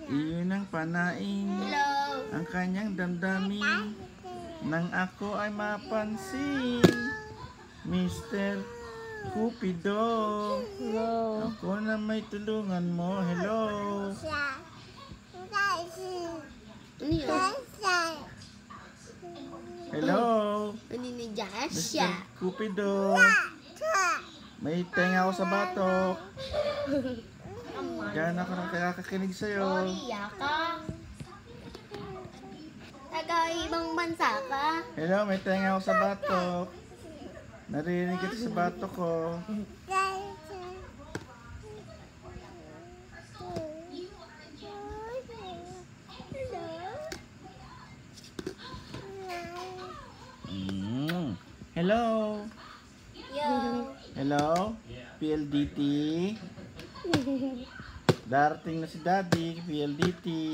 Iyon ang panain, Hello. ang kanyang damdamin, nang ako ay mapansin. Mr. Cupido, Hello. ako na may tulungan mo. Hello. Ano yun? Hello. Naninigas Mr. siya. Cupido, may tenga ako sa batok. Gana ako nang kakakinig sa'yo. Korea ka. Taga-ibang bansa ka. Hello, may tenga ako sa batok. Narinig kita sa batok ko. Hello. Yo. Hello. PLDT. Darating na si Daddy, PLDT.